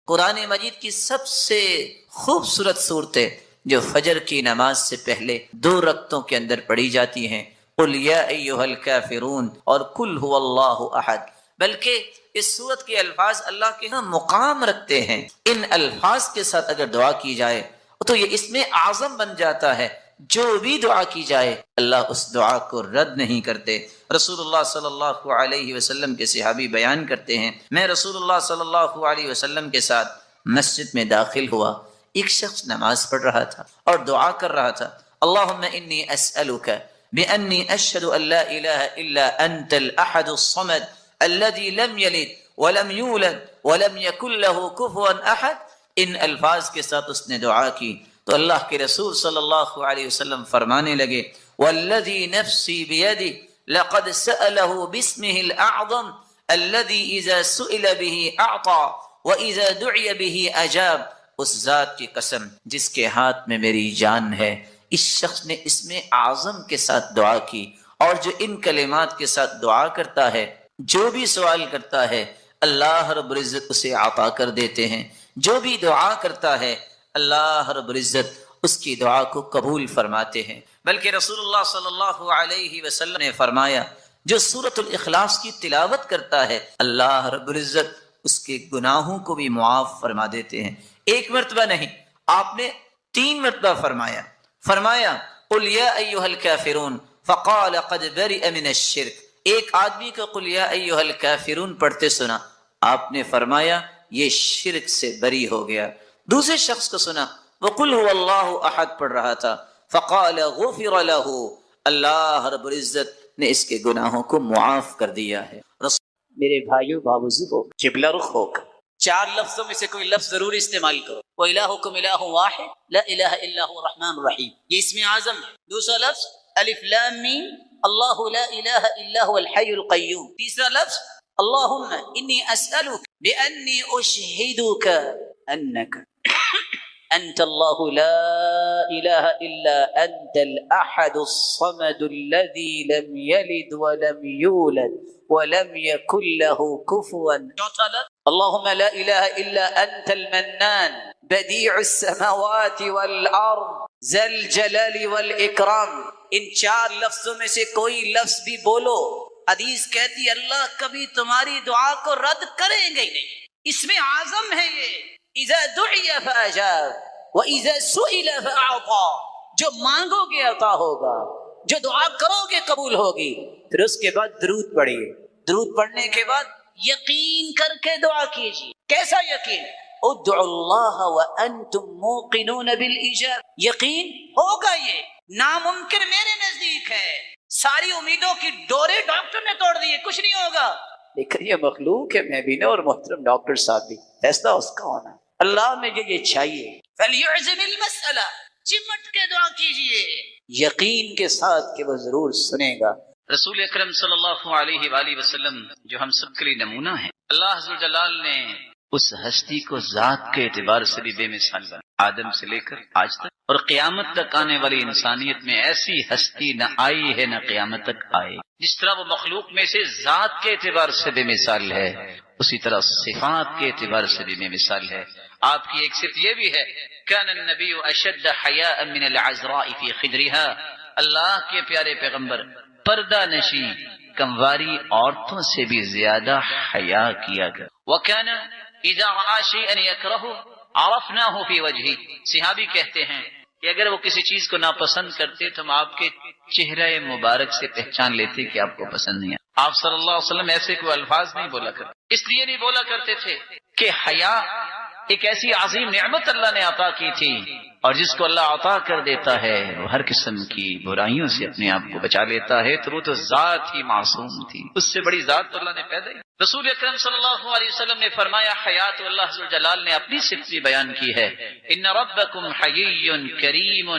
قرآن مجید کی سب سے خوبصورت صورتیں جو فجر کی نماز سے پہلے 2 رکعتوں کے اندر پڑھی جاتی ہیں، قل یا ایھا الکافرون اور قل ھو اللہ احد، بلکہ اس صورت کے الفاظ اللہ کے ہاں مقام رکھتے ہیں۔ ان الفاظ کے ساتھ اگر دعا کی جائے تو یہ اسم اعظم بن جاتا ہے، جو بھی دعا کی جائے اللہ اس دعا کو رد نہیں کرتے۔ رسول اللہ صلی اللہ علیہ وسلم کے صحابی بیان کرتے ہیں، میں رسول اللہ صلی اللہ علیہ وسلم کے ساتھ مسجد میں داخل ہوا، ایک شخص نماز پڑھ رہا تھا اور دعا کر رہا تھا، اللہم انی اسألک بأنی اشہد ان لا الہ الا انت الاحد الصمد الذي لم يلد ولم يولد ولم يكن له كفوا احد۔ ان الفاظ کے ساتھ اس نے دعا کی تو اللہ کے رسول صلی اللہ علیہ وسلم فرمانے لگے، والذی نفسی بیدہ لقد سألہ باسمہ الاعظم الذی اذا سئل به اعطى واذا دعی به اجاب۔ اس ذات کی قسم جس کے ہاتھ میں میری جان ہے، اس شخص نے اسم اعظم کے ساتھ دعا کی، اور جو ان کلمات کے ساتھ دعا کرتا ہے، جو بھی سوال کرتا ہے اللہ رب العزت اسے عطا کر دیتے ہیں، جو بھی دعا کرتا ہے اللہ رب العزت اس کی دعا کو قبول فرماتے ہیں۔ بلکہ رسول اللہ صلی اللہ علیہ وسلم نے فرمایا، جو سورۃ الاخلاص کی تلاوت کرتا ہے اللہ رب العزت اس کے گناہوں کو بھی معاف فرما دیتے ہیں۔ ایک مرتبہ نہیں، آپ نے 3 مرتبہ فرمایا قل یا ایھا الکافرون فقال قد برئ من الشرک۔ ایک آدمی کو قل یا ایھا الکافرون پڑھتے سنا، آپ نے فرمایا یہ شرک سے بری ہو گیا۔ دوسرے شخص کو سنا وہ قل ھو اللہ احد پڑھ رہا تھا، فقال غفر له، اللہ رب العزت نے اس کے گناہوں کو معاف کر دیا ہے۔ میرے بھائیو باوضو ہو، قبلہ رخ ہو کر 4 لفظوں میں سے کوئی لفظ ضرور استعمال کرو۔ وَإِلَٰهُكُمْ إِلَٰهٌ وَاحِدٌ لَا إِلَٰهَ إِلَّا هُوَ الرَّحْمَٰنُ الرَّحِيمُ، یہ اسم اعظم ہے۔ دوسرا لفظ الف لام میم اللہ لا الہ الا هو الحی القیوم۔ تیسرا لفظ اللہم انی اسألک بأنی اشہدک انک انت اللہ لا الہ الا انت الاحد الصمد الذی لم یلد ولم یولد ولم یکن له کفوا۔ چوتھا لفظ اللہم لا الہ الا انت المنان بدیع السماوات والارض ذا الجلال والاکرام۔ ان 4 لفظوں میں سے کوئی لفظ بھی بولو، حدیث کہتی اللہ کبھی تمہاری دعا کو رد کریں گے نہیں۔ اس میں اعظم ہے یہ، اذا دعی فاجاب واذا سئل فاعطى، جو مانگو گے عطا ہوگا، جو دعا کرو گے قبول ہوگی۔ پھر اس کے بعد درود پڑھیے، درود پڑھنے کے بعد یقین کر کے دعا کیجیے۔ کیسا یقین؟ ادعوا اللہ وانتم موقنون بالاجابہ، یقین ہوگا، یہ ناممکن میرے نزدیک ہے۔ ساری امیدوں کی ڈورے ڈاکٹر نے توڑ دی، کچھ نہیں ہوگا، لیکن یہ مخلوق ہے، میں بھی نہ، اور محترم ڈاکٹر صاحب بھی، فیصلہ اس کا ہونا۔ اللہ میں یہ چاہیے، فلیعزم المسئلہ، چمٹ کے دعا کیجئے یقین کے ساتھ کہ وہ ضرور سنے گا۔ رسول اکرم صلی اللہ علیہ وآلہ وسلم جو ہم سب کے لیے نمونہ ہیں، اللہ عز و جلال نے اس ہستی کو ذات کے اعتبار سے بھی بے مثال بنا، آدم سے لے کر آج تک، اور قیامت تک آنے والی انسانیت میں ایسی ہستی نہ آئی ہے نہ قیامت تک آئے۔ جس طرح وہ مخلوق میں سے ذات کے اعتبار سے بے مثال ہے، اسی طرح صفات کے اعتبار سے بھی بے مثال ہے۔ آپ کی ایک صفت یہ بھی ہے، کان النبی اشد حیاء من العذراء فی خدرها، اللہ کے پیارے پیغمبر پردہ نشی کمواری عورتوں سے بھی زیادہ حیا کیا گیا۔ وکان اذا رأى شيئا يكرهه عرفناه في وجهه، صحابی کہتے ہیں کہ اگر وہ کسی چیز کو ناپسند کرتے تو ہم آپ کے چہرے مبارک سے پہچان لیتے کہ آپ کو پسند نہیں ہے۔ آپ صلی اللہ علیہ وسلم ایسے کوئی الفاظ نہیں بولا کرتے، اس لیے نہیں بولا کرتے تھے کہ حیا ایک ایسی عظیم نعمت اللہ نے عطا کی تھی، اور جس کو اللہ عطا کر دیتا ہے وہ ہر قسم کی برائیوں سے اپنے آپ کو بچا لیتا ہے، تو وہ تو ذات ہی معصوم تھی، اس سے بڑی ذات تو اللہ نے پیدا ہی۔ رسول اکرم صلی اللہ علیہ وسلم نے فرمایا، حیات اللہ عز و جلال نے اپنی صفت بھی بیان کی ہے، ان ربکم حیی کریم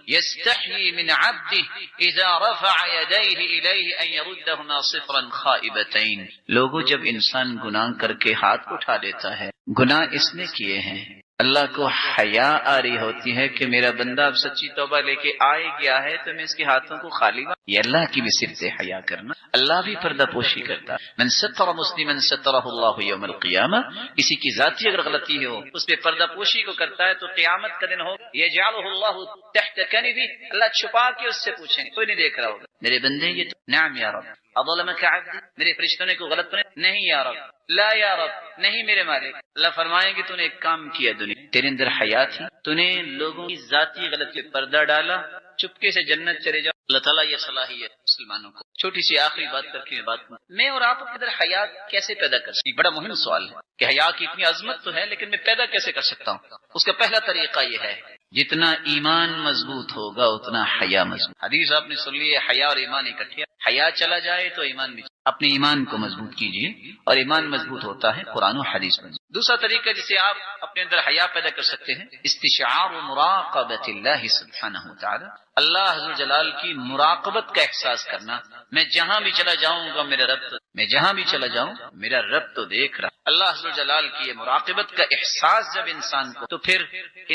یستحیی من عبدہ اذا رفع یدیہ الیہ ان یردہما صفرا خائبتین۔ لوگوں، جب انسان گناہ کر کے ہاتھ اٹھا دیتا ہے، گناہ اس نے کیے ہیں، اللہ کو حیا آ رہی ہوتی ہے کہ میرا بندہ اب سچی توبہ لے کے آئے گیا ہے تو میں اس کے ہاتھوں کو خالی یہ اللہ کی بھی صفت ہے حیا کرنا. اللہ بھی پردہ پوشی کرتا. من ستر مسلما سترہ اللہ یوم القیامہ. کسی کی ذاتی اگر غلطی ہو اس پہ پردہ پوشی کو کرتا ہے تو قیامت کا دن ہو یجعلہ اللہ تحت کنفہ. اللہ چھپا کے اس سے پوچھیں گے کوئی نہیں دیکھ رہا ہوگا میرے بندے یہ تو نعم یا رب اظلمک عبدی. میرے فرشتوں نے کوئی غلط نہیں یا رب لا یا رب نہیں میرے مالک. اللہ فرمائیں گے تو نے ایک کام کیا دنیا تیرے اندر حیا تھی تو نے لوگوں کی ذاتی غلطی پہ پردہ ڈالا چپکے سے جنت چلے جاؤ. اللہ تعالیٰ یہ صلاحیت مسلمانوں کو. چھوٹی سی آخری بات کر کے میں اور آپ اندر حیا کیسے پیدا کر سکتے؟ بڑا مہم سوال ہے کہ حیا کی اتنی عظمت تو ہے لیکن میں پیدا کیسے کر سکتا ہوں؟ اس کا پہلا طریقہ یہ ہے جتنا ایمان مضبوط ہوگا اتنا حیا مضبوط. حدیث آپ نے سن لی ہے حیا اور ایمان اکٹھے. حیا چلا جائے تو ایمان بھی. اپنے ایمان کو مضبوط کیجیے اور ایمان مضبوط ہوتا ہے قرآن و حدیث میں. دوسرا طریقہ جسے آپ اپنے اندر حیا پیدا کر سکتے ہیں استشعار مراقبۃ اللہ سبحانہ وتعالی. اللہ حضور جلال کی مراقبت کا احساس کرنا. میں جہاں بھی چلا جاؤں گا میرا رب میں جہاں بھی چلا جاؤں میرا رب تو دیکھ رہا. اللہ حضور جلال کی یہ مراقبت کا احساس جب انسان کو تو پھر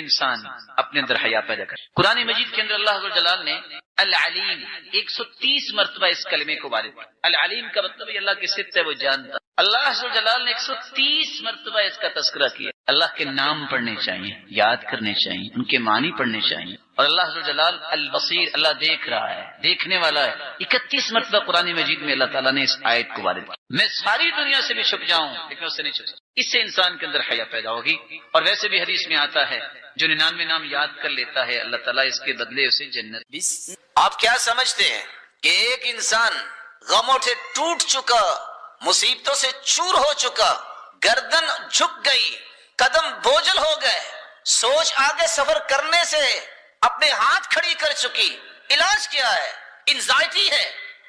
انسان اپنے اندر حیا پیدا کر. قرآن مجید کے اندر اللہ حضور جلال نے العلیم 130 مرتبہ اس کلمے کو وارد کیا. العلیم کا مطلب یہ اللہ کی صفت ہے وہ جانتا. اللہ حضور جلال نے 130 مرتبہ اس کا تذکرہ کیا. اللہ کے نام پڑھنے چاہیے یاد کرنے چاہیے ان کے معنی پڑھنے چاہیے. اور اللہ حضور جلال البصیر اللہ دیکھ رہا ہے دیکھنے والا ہے. 31 مرتبہ قرآن مجید میں اللہ تعالیٰ نے اس آیت کو وارد کیا. میں ساری دنیا سے بھی چھپ جاؤں لیکن اس سے نہیں چھپ سکتا. اس سے انسان کے اندر حیا پیدا ہوگی. اور ویسے بھی حدیث میں آتا ہے جو 99 نام یاد کر لیتا ہے اللہ تعالیٰ اس کے بدلے اسے جنت. آپ کیا سمجھتے ہیں کہ ایک انسان غموں سے ٹوٹ چکا مصیبتوں سے چور ہو چکا گردن جھک گئی قدم بوجھل ہو گئے سوچ آگے سفر کرنے سے اپنے ہاتھ کھڑی کر چکی. علاج کیا ہے؟ انزائٹی ہے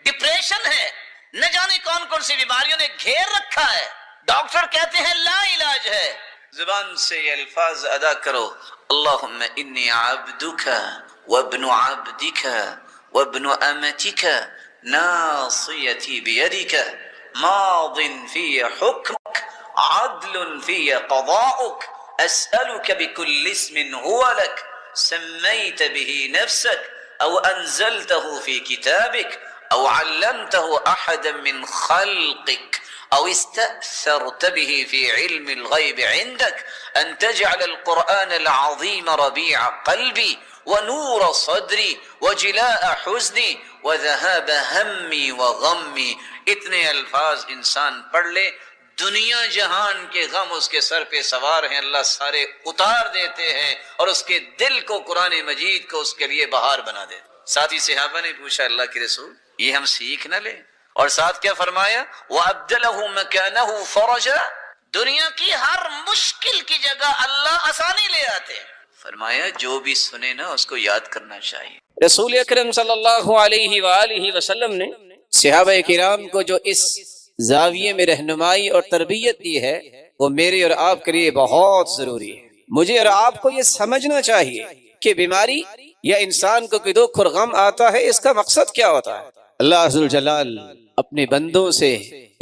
ڈپریشن ہے نہ جانے کون کون سی بیماریوں نے گھیر رکھا ہے. ڈاکٹر کہتے ہیں لا علاج ہے. زبان سے یہ الفاظ ادا کرو اللہم انی عبدک وابن عبدک وابن امتک ناصیتی بیدک ماض فی حکمک عدل فی قضاؤک اسألک بکل اسم هو لک سمیت به نفسک او انزلته فی کتابک او علمته احدا من خلقک او استأثرت به في علم الغيب عندك ان تجعل القرآن العظيم ربيع قلبي ونور صدري وجلاء حزني وذهاب همي وغمي. اتنے الفاظ انسان پڑھ لے دنیا جہان کے غم اس کے سر پہ سوار ہیں اللہ سارے اتار دیتے ہیں اور اس کے دل کو قرآن مجید کو اس کے لیے بہار بنا دیتے. ساتھی صحابہ نے پوچھا اللہ کے رسول یہ ہم سیکھ نہ لیں؟ اور ساتھ کیا فرمایا وَأَبْدَلَهُ مَكَانَهُ فَرَجًا. دنیا کی ہر مشکل کی جگہ اللہ آسانی لے آتے ہیں. فرمایا جو بھی سنے نا اس کو یاد کرنا چاہیے. رسول اکرم صلی اللہ علیہ وآلہ وسلم نے صحابہ کرام کو جو اس زاویے میں رہنمائی اور تربیت دی ہے وہ میرے اور آپ کے لیے بہت ضروری ہے. مجھے اور آپ کو یہ سمجھنا چاہیے کہ بیماری یا انسان کو کوئی دکھ اور غم آتا ہے اس کا مقصد کیا ہوتا ہے. اللہ عز و جلال اپنے بندوں سے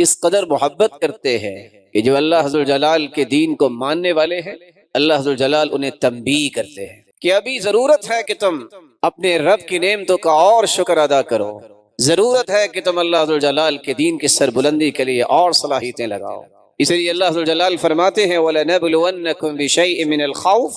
اس قدر محبت کرتے ہیں کہ جو اللہ عز و جلال کے دین کو ماننے والے ہیں اللہ عز و جلال انہیں تنبیہ کرتے ہیں کہ ابھی ضرورت ہے کہ تم اپنے رب کی نعمتوں کا اور شکر ادا کرو. ضرورت ہے کہ تم اللہ عز و جلال کے دین کی سربلندی کے لیے اور صلاحیتیں لگاؤ. اس لیے اللہ عز و جلال فرماتے ہیں وَلَنَبْلُوَنَّكُمْ بِشَيْءٍ مِّنَ الْخَوْفِ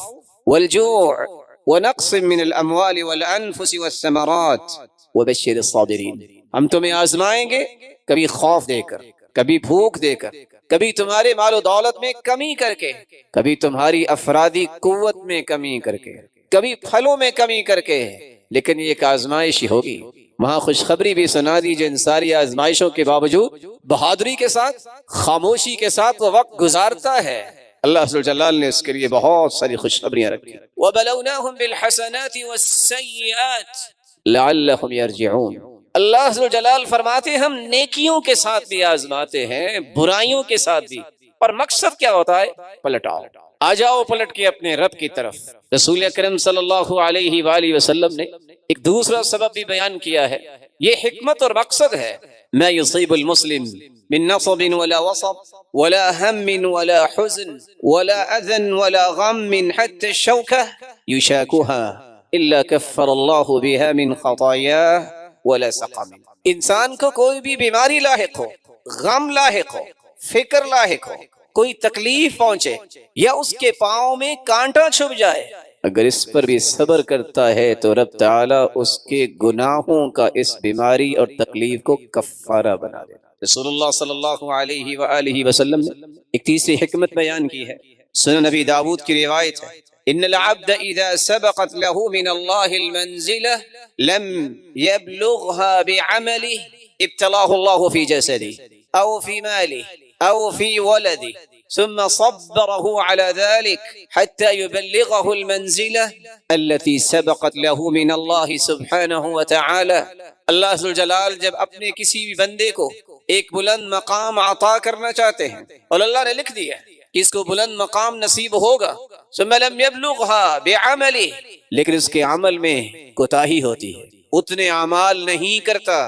وَالْجُوعِ وَنَقْصٍ مِّنَ الْأَمْوَالِ وَالْأَنفُسِ وَالثَّمَرَاتِ وَبَشِّرِ الصَّابِرِينَ. ہم تمہیں آزمائیں گے کبھی خوف دے کر کبھی بھوک دے کر کبھی تمہارے مال و دولت میں کمی کر کے کبھی تمہاری افرادی قوت میں کمی کر کے کبھی پھلوں میں کمی کر کے لیکن یہ ایک آزمائش ہی ہوگی. وہاں خوشخبری بھی سنا دیجیے ان ساری آزمائشوں کے باوجود بہادری کے ساتھ خاموشی کے ساتھ وہ وقت گزارتا ہے. اللہ عز و جلال نے اس کے لیے بہت ساری خوشخبریاں رکھی. وَبَلَوْنَاهُمْ بِالْحَسَنَاتِ وَالسَّيِّئَاتِ لَعَلَّهُمْ يَرْجِعُونَ. اللہ عز و جلال فرماتے ہیں ہم نیکیوں کے ساتھ بھی آزماتے ہیں برائیوں کے ساتھ بھی. اور مقصد کیا ہوتا ہے؟ پلٹ آؤ آ جاؤ پلٹ کے اپنے رب کی طرف. رسول اکرم صلی اللہ علیہ وآلہ وسلم نے ایک دوسرا سبب بھی بیان کیا ہے. یہ حکمت اور مقصد ہے. ما یصیب المسلم من نصب ولا وصب ولا هم ولا حزن ولا أذى ولا غم حتى الشوكة يشاكها إلا كفر الله بها من خطاياه ولا سقم. انسان کو کوئی بھی بیماری لاحق ہو، غم لاحق ہو، فکر لاحق ہو، کوئی تکلیف پہنچے یا اس کے پاؤں میں کانٹا چھپ جائے، اگر اس پر بھی صبر کرتا ہے تو رب تعالیٰ اس کے گناہوں کا اس بیماری اور تکلیف کو کفارہ بنا دے. رسول اللہ صلی اللہ علیہ وآلہ وسلم نے ایک تیسری حکمت بیان کی ہے. سنن نبی داود کی روایت ہے، ان العبد اذا سبقت له من الله المنزلة لم يبلغها بعمله ابتلاه الله في جسده او في ماله او في ولده ثم صبره على ذلك حتى يبلغه المنزلة التي سبقت له من الله سبحانه وتعالى. اللہ ذوالجلال جب اپنے کسی بھی بندے کو ایک بلند مقام عطا کرنا چاہتے ہیں اور اللہ نے لکھ دیا کہ اس کو بلند مقام نصیب ہوگا، ثم لم يبلغها بعمله، لیکن اس کے عمل میں کوتاہی ہوتی ہے، اتنے اعمال نہیں کرتا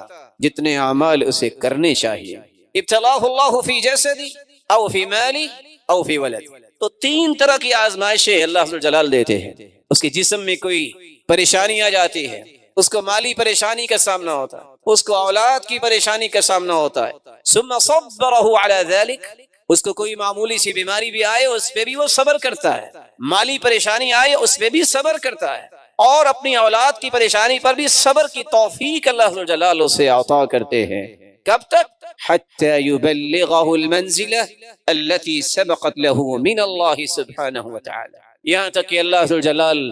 جتنے اعمال اسے کرنے چاہیے. ابتلاه الله في جسدی او فی مالی او فی ولد. تو تین طرح کی آزمائشیں اللہ جلال دیتے ہیں. اس کے جسم میں کوئی پریشانی آ جاتی ہے، اس کو مالی پریشانی کا سامنا ہوتا ہے، اس کو اولاد کی پریشانی کا سامنا ہوتا ہے. ثم صبرہ علی ذلک، اس کو کوئی معمولی سی بیماری بھی آئے اس پہ بھی وہ صبر کرتا ہے، مالی پریشانی آئے اس پہ بھی صبر کرتا ہے، اور اپنی اولاد کی پریشانی پر بھی صبر کی توفیق اللہ جلال اسے عطا کرتے ہیں. کب تک؟ حتى يبلغه المنزلة التي سبقت له من الله سبحانه وتعالى، یہاں تک کہ اللہ جلال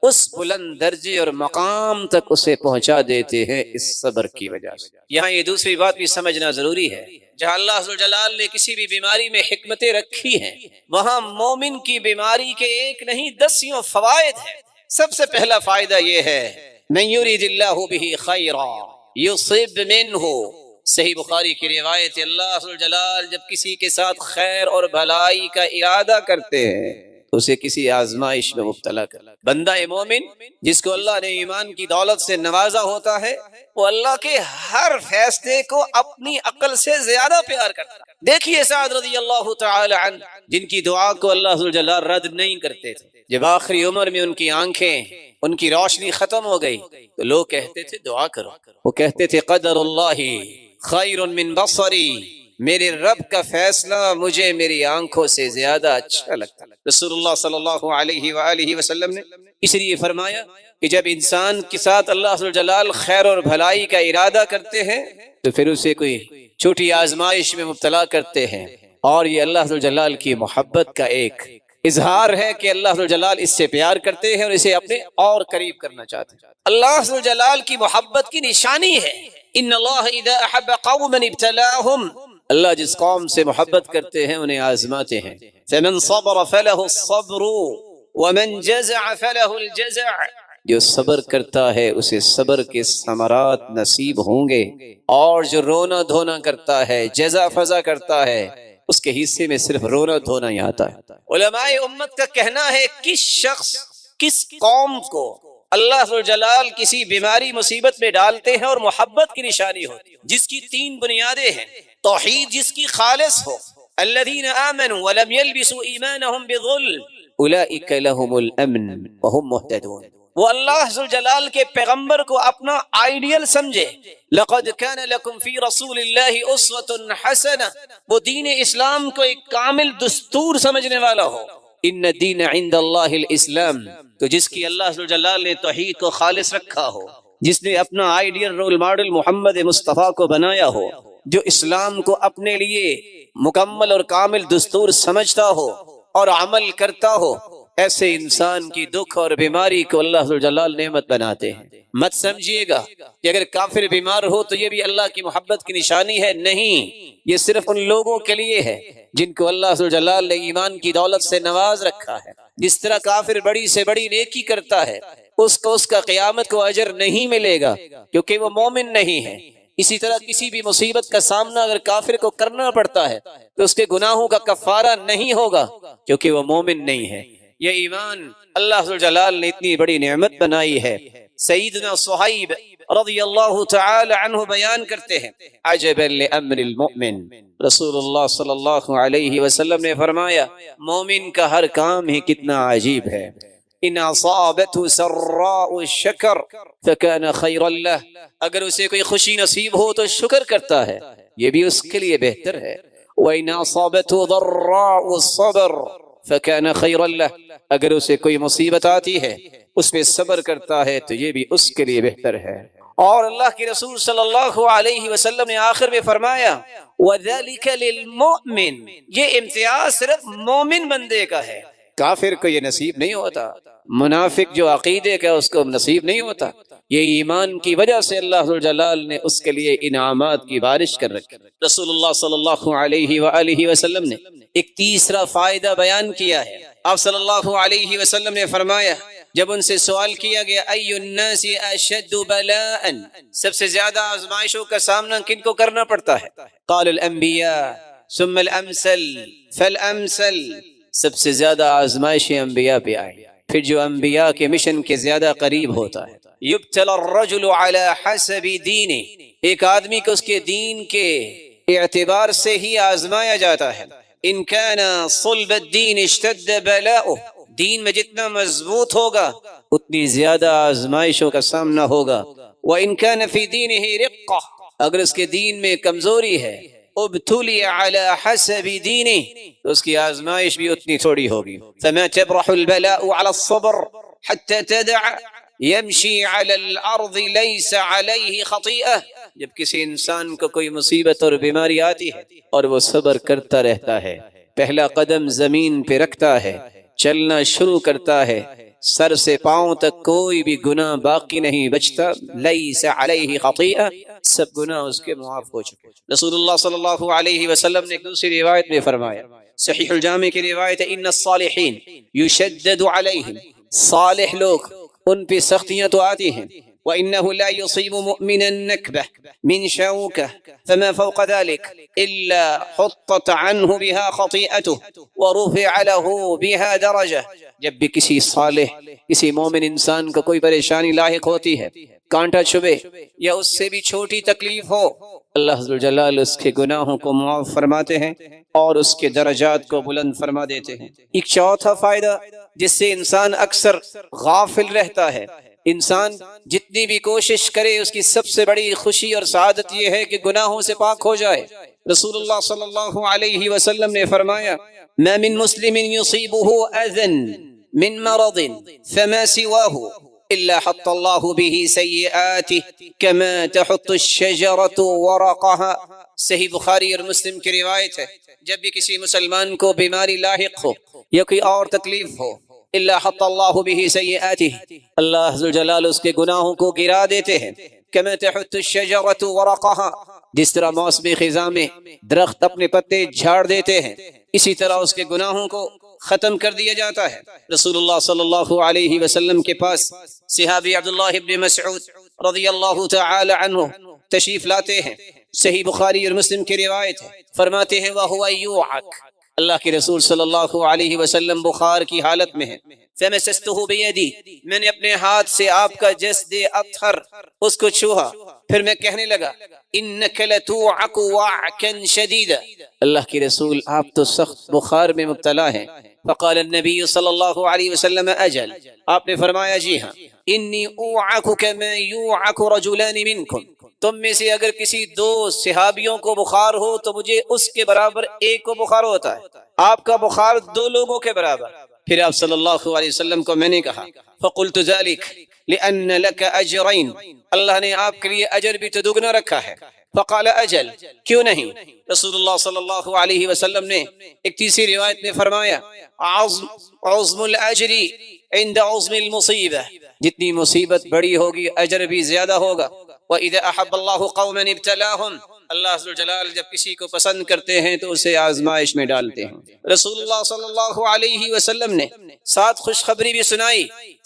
اس بلند درجے اور مقام تک اسے پہنچا دیتے ہیں اس صبر کی وجہ سے. یہاں یہ دوسری بات بھی سمجھنا ضروری ہے، جہاں اللہ جلال نے کسی بھی بیماری میں حکمتیں رکھی ہیں وہاں مومن کی بیماری کے ایک نہیں 10 فوائد ہیں. سب سے پہلا فائدہ یہ ہے، من يريد الله به خيرا يصب منه. صحیح بخاری کی روایت، اللہ جلال جب کسی کے ساتھ خیر اور بھلائی کا ارادہ کرتے ہیں تو اسے کسی آزمائش میں مبتلا کر. بندہ مومن جس کو اللہ نے ایمان کی دولت سے نوازا ہوتا ہے وہ اللہ کے ہر فیصلے کو اپنی عقل سے زیادہ پیار کرتا ہے. دیکھیے سعد رضی اللہ تعالی عنہ، جن کی دعا کو اللہ جلال رد نہیں کرتے تھے. جب آخری عمر میں ان کی آنکھیں، ان کی روشنی ختم ہو گئی تو لوگ کہتے تھے دعا کرو. وہ کہتے تھے قدر اللہ خیر من بصری، میرے رب کا فیصلہ مجھے میری آنکھوں سے زیادہ اچھا لگتا. رسول اللہ صلی اللہ علیہ وآلہ وسلم نے اس لیے فرمایا کہ جب انسان کے ساتھ اللہ جلال خیر اور بھلائی کا ارادہ کرتے ہیں تو پھر اسے کوئی چھوٹی آزمائش میں مبتلا کرتے ہیں، اور یہ اللہ جلال کی محبت کا ایک اظہار ہے کہ اللہ جلال اس سے پیار کرتے ہیں اور اسے اپنے اور قریب کرنا چاہتے ہیں. اللہ جلال کی محبت کی نشانی ہے، ان اللہ اذا احب قوما ابتلاهم، اللہ جس قوم سے محبت کرتے ہیں انہیں آزماتے ہیں. فمن صبر فله الصبر ومن جزع فله الجزع، جو صبر کرتا ہے اسے صبر کے ثمرات نصیب ہوں گے، اور جو رونا دھونا کرتا ہے، جزع فضا کرتا ہے، اس کے حصے میں صرف رونا دھونا ہی آتا ہے. علماء امت کا کہنا ہے کس شخص، کس قوم کو اللہ جلال کسی بیماری مصیبت میں ڈالتے ہیں اور محبت کی نشانی ہوتی ہے، جس کی 3 بنیادیں ہیں. توحید جس کی خالص ہو، الذین آمنوا ولم يلبسوا ایمانهم بظلم اولئک لهم الامن وهم مهتدون. وہ اللہ ذوالجلال کے پیغمبر کو اپنا آئیڈیل سمجھے. لقد كان لكم في رسول الله اسوة حسنہ، وہ دین اسلام کو ایک کامل دستور سمجھنے والا ہو. ان الدین عند اللہ الاسلام، تو جس کی اللہ ذوالجلال نے توحید کو خالص رکھا ہو، جس نے اپنا آئیڈیل رول ماڈل محمد مصطفیٰ کو بنایا ہو، جو اسلام کو اپنے لیے مکمل اور کامل دستور سمجھتا ہو اور عمل کرتا ہو، ایسے انسان کی دکھ اور بیماری کو اللہ جلال نعمت بناتے ہیں. مت سمجھیے گا کہ اگر کافر بیمار ہو تو یہ بھی اللہ کی محبت کی نشانی ہے، نہیں، یہ صرف ان لوگوں کے لیے ہے جن کو اللہ جلال نے ایمان کی دولت سے نواز رکھا ہے. جس طرح کافر بڑی سے بڑی نیکی کرتا ہے اس کو اس کا قیامت کو اجر نہیں ملے گا کیونکہ وہ مومن نہیں ہے. اسی طرح کسی بھی مصیبت کا سامنا اگر کافر کو کرنا پڑتا ہے تو اس کے گناہوں کا کفارہ نہیں ہوگا کیونکہ وہ مومن نہیں ہے. یہ ایمان اللہ جلال نے اتنی بڑی نعمت بنائی ہے سیدنا صہیب رضی اللہ تعالی عنہ بیان کرتے ہیں عجبا لامر المؤمن، رسول اللہ صلی اللہ علیہ وسلم نے فرمایا مومن کا ہر کام ہی کتنا عجیب ہے، ان اصابته سراء شکر فکان خیرا لہ، اگر اسے کوئی خوشی نصیب ہو تو شکر کرتا ہے، یہ بھی اس کے لیے بہتر ہے، وَإِنْ أَصَابَتْهُ ضَرَّاءُ صَبَرَ فَكَانَ خَيْرًا لَهُ، اگر اسے کوئی مصیبت آتی ہے اس پہ صبر کرتا ہے تو یہ بھی اس کے لیے بہتر ہے۔ اور اللہ کے رسول صلی اللہ علیہ وسلم نے آخر میں فرمایا وَذَلِكَ لِلْمُؤْمِنِ، یہ امتیاز صرف مومن بندے کا ہے، کافر کو یہ نصیب نہیں ہوتا، منافق جو عقیدے کا اس کو نصیب نہیں ہوتا، یہ ایمان کی وجہ سے اللہ ذوالجلال نے اس کے لیے انعامات کی بارش کر رکھی۔ رسول اللہ صلی اللہ علیہ وآلہ وسلم نے ایک تیسرا فائدہ بیان کیا ہے، آپ صلی اللہ علیہ وسلم نے فرمایا جب ان سے سوال کیا گیا ای الناس اشد بلاء، سب سے زیادہ آزمائشوں کا سامنا کن کو کرنا پڑتا ہے؟ قال الانبیاء ثم الامثل فالامثل، سب سے زیادہ آزمائشیں انبیاء پہ آئی، پھر جو انبیاء کے مشن کے زیادہ قریب ہوتا ہے۔ یبتلی الرجل علی حسب دینہ، ایک آدمی کو اس کے دین کے اعتبار سے ہی آزمایا جاتا ہے۔ ان کان صلب الدین اشتد بلاؤہ، دین میں جتنا مضبوط ہوگا اتنی زیادہ آزمائشوں کا سامنا ہوگا۔ وان کان فی دینہ رقہ، اگر اس کے دین میں کمزوری ہے ابتلی علی حسب دینہ، تو اس کی آزمائش بھی اتنی تھوڑی ہوگی۔ فما تبرح البلاء علی الصبر حتی تدع یمشی علی الارض لیس علیہ خطیئہ، جب کسی انسان کو کوئی مصیبت اور بیماری آتی ہے اور وہ صبر کرتا رہتا ہے، پہلا قدم زمین پہ رکھتا ہے، چلنا شروع کرتا ہے، سر سے پاؤں تک کوئی بھی گناہ باقی نہیں بچتا، لیس علیہ خطیئہ، سب گناہ اس کے معاف ہو چکے۔ رسول اللہ صلی اللہ علیہ وسلم نے ایک دوسری روایت میں فرمایا، صحیح الجامع کی روایت ہے ان الصالحین یشدد علیہم، صالح لوگ ان پہ سختیاں تو آتی ہیں، وَإِنَّهُ لَا يُصِيبُ مُؤْمِنًا نَكْبَةً مِنْ شَوْكَةٍ فَمَا فَوْقَ ذَلِكَ إِلَّا حُطَّتْ عَنْهُ بِهَا خَطِيئَتُهُ وَرُفِعَ لَهُ بِهَا دَرَجَةٌ، جب بھی کسی صالح کسی مومن انسان کو کوئی پریشانی لاحق ہوتی ہے، کانٹا چبھے یا اس سے بھی چھوٹی تکلیف ہو، اللہ ذوالجلال اس کے گناہوں کو معاف فرماتے ہیں اور اس کے درجات کو بلند فرما دیتے ہیں۔ ایک چوتھا فائدہ جس سے انسان اکثر غافل رہتا ہے، انسان جتنی بھی کوشش کرے اس کی سب سے بڑی خوشی اور سعادت یہ ہے کہ گناہوں سے پاک ہو جائے۔ رسول اللہ صلی اللہ علیہ وسلم نے فرمایا ما من مسلم يصيبه اذى من مرض فما سواه الا حط الله به سيئاته كما تحط الشجرة ورقها، صحیح بخاری اور مسلم کی روایت ہے، جب بھی کسی مسلمان کو بیماری لاحق ہو یا کوئی اور تکلیف ہو الا حط اللہ به سیئاته، اللہ ذوالجلال اس کے گناہوں کو گرا دیتے ہیں، كما تحط الشجرة ورقها، جس طرح موسم خزاں میں درخت اپنے پتے جھاڑ دیتے ہیں اسی طرح اس کے گناہوں کو ختم کر دیا جاتا ہے۔ رسول اللہ صلی اللہ علیہ وسلم کے پاس صحابی عبداللہ ابن مسعود رضی اللہ تعالی عنہ تشریف لاتے ہیں، صحیح بخاری اور مسلم کی روایت ہے، فرماتے ہیں وَهُوَ يُوعَكَ، اللہ کے رسول صلی اللہ علیہ وسلم بخار کی حالت میں ہیں، فَمَسَسْتُهُ بِيَدِي، میں نے اپنے ہاتھ سے آپ کا جسد اطہر اس کو چھوہا، پھر میں کہنے لگا إِنَّكَ لَتُوعَكُ وَعْكًا شَدِيدًا، اللہ کے رسول آپ تو سخت بخار میں مبتلا ہیں۔ فقال النبی صلی اللہ علیہ وسلم اجل، آپ نے فرمایا جی ہاں، انی اوعک کما یوعک رجلان منکم، تم میں سے اگر کسی دو صحابیوں کو بخار ہو تو مجھے اس کے برابر ایک کو بخار ہوتا ہے، آپ کا بخار دو لوگوں کے برابر۔ پھر آپ صلی اللہ علیہ وسلم کو میں نے کہا فقلت ذلك لأن لك اجرین، اللہ نے آپ کے لیے اجر بھی تو دگنا رکھا ہے۔ فقال اجل، کیوں نہیں؟ رسول اللہ صلی اللہ علیہ وسلم نے ایک تیسری روایت میں فرمایا عظم الاجر عند عظم المصیبہ، جتنی مصیبت بڑی ہوگی اجر بھی زیادہ ہوگا۔ وَإِذَا أَحَبَّ اللَّهُ قَوْمًا ابْتَلَاهُمْ، اللہ عز و جلال جب کسی کو پسند کرتے ہیں تو اسے آزمائش میں ڈالتے ہیں۔ رسول اللہ صلی اللہ علیہ وسلم نے ساتھ خوشخبری بھی سنائی،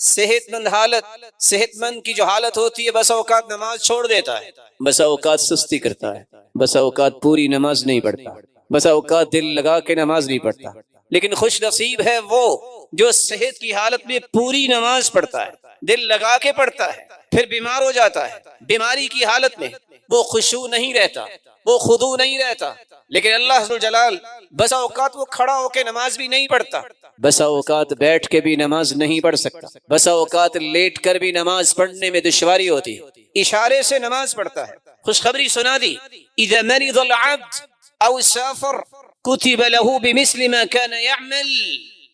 صحت مند حالت، صحت مند کی جو حالت ہوتی ہے بس اوقات نماز چھوڑ دیتا ہے، بس اوقات سستی کرتا ہے، بس اوقات پوری نماز نہیں پڑھتا، بس اوقات دل لگا کے نماز نہیں پڑھتا، لیکن خوش نصیب ہے وہ جو صحت کی حالت میں پوری نماز پڑھتا ہے، دل لگا کے پڑھتا ہے، پھر بیمار ہو جاتا ہے، بیماری کی حالت میں وہ خشوع نہیں رہتا، وہ خضوع نہیں رہتا، لیکن اللہ ذو الجلال بسا اوقات وہ کھڑا ہو کے نماز بھی نہیں پڑھتا، بسا اوقات بیٹھ کے بھی نماز نہیں پڑھ سکتا، بسا اوقات لیٹ کر بھی نماز پڑھنے میں دشواری ہوتی، اشارے سے نماز پڑھتا ہے۔ خوشخبری سنا دی، اذا مرض العبد او سافر كتب له بمثل ما كان يعمل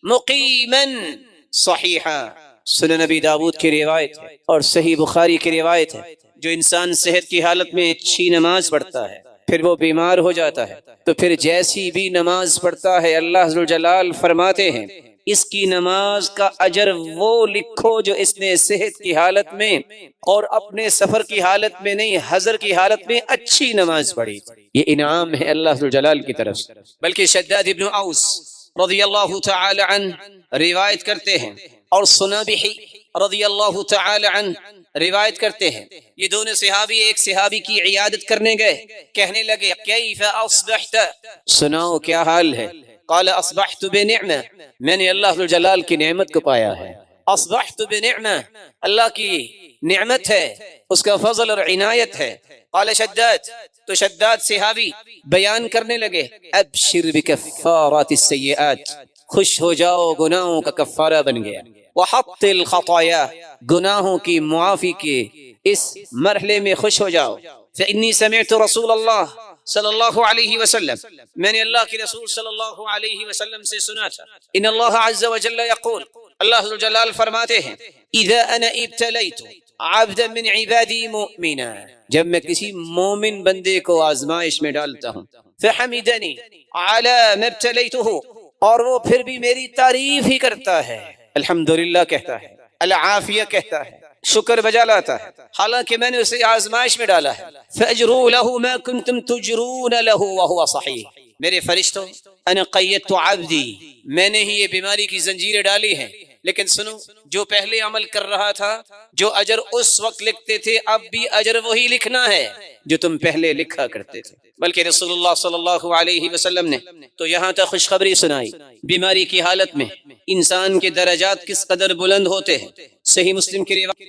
مقيما صحيحا۔ سنن نبی داؤد کی روایت ہے اور صحیح بخاری کی روایت ہے، جو انسان صحت کی حالت میں اچھی نماز پڑھتا ہے پھر وہ بیمار ہو جاتا ہے تو پھر جیسی بھی نماز پڑھتا ہے اللہ ذوالجلال فرماتے ہیں اس کی نماز کا اجر وہ لکھو جو اس نے صحت کی حالت میں اور اپنے سفر کی حالت میں نہیں، حضر کی حالت میں اچھی نماز پڑھی۔ یہ انعام ہے اللہ ذوالجلال کی طرف سے۔ بلکہ شداد ابن اوس رضی اللہ تعالی عنہ روایت کرتے ہیں اور سنابحی رضی اللہ تعالی عنہ روایت کرتے ہیں، یہ دونوں صحابی ایک صحابی کی عیادت کرنے گئے، کہنے لگے کیف اصبحت، سناؤ کیا حال ہے؟ قال اصبحت بنعمہ، میں نے اللہ ذوالجلال کی نعمت کو پایا ہے، اصبحت بنعمہ، اللہ کی نعمت ہے، اس کا فضل اور عنایت ہے۔ قال شداد، تو شداد صحابی بیان کرنے لگے ابشر بکفارات السیئات، خوش ہو جاؤ گناہوں کا کفارہ بن گیا، وحط الخطایا، گناہوں کی معافی کے اس مرحلے میں خوش ہو جاؤ۔ فإنی سمعت رسول اللہ صلی اللہ علیہ وسلم، میں نے اللہ کے رسول صلی اللہ علیہ وسلم سے سنا تھا، ان اللہ عز وجل یقول، اللہ ذو الجلال فرماتے ہیں اذا انا ابتلیت عبدا من عبادی مؤمنا، جب میں کسی مومن بندے کو آزمائش میں ڈالتا ہوں، فحمدنی علی ما ابتلیتہ، اور وہ پھر بھی میری تعریف ہی کرتا ہے، الحمدللہ کہتا ہے، العافیہ کہتا ہے، شکر بجا لاتا ہے، حالانکہ میں نے اسے آزمائش میں ڈالا ہے، فاجروا له ما كنتم تجرون له وهو صحیح، میرے فرشتوں انا قیدت عبدی، میں نے ہی یہ بیماری کی زنجیریں ڈالی ہیں، لیکن سنو جو پہلے عمل کر رہا تھا، جو اجر اس وقت لکھتے تھے اب بھی اجر وہی لکھنا ہے جو تم پہلے لکھا کرتے تھے۔ بلکہ رسول اللہ صلی اللہ علیہ وسلم نے تو یہاں تک خوشخبری سنائی بیماری کی حالت میں انسان کے درجات کس قدر بلند ہوتے ہیں۔ صحیح مسلم کی روایت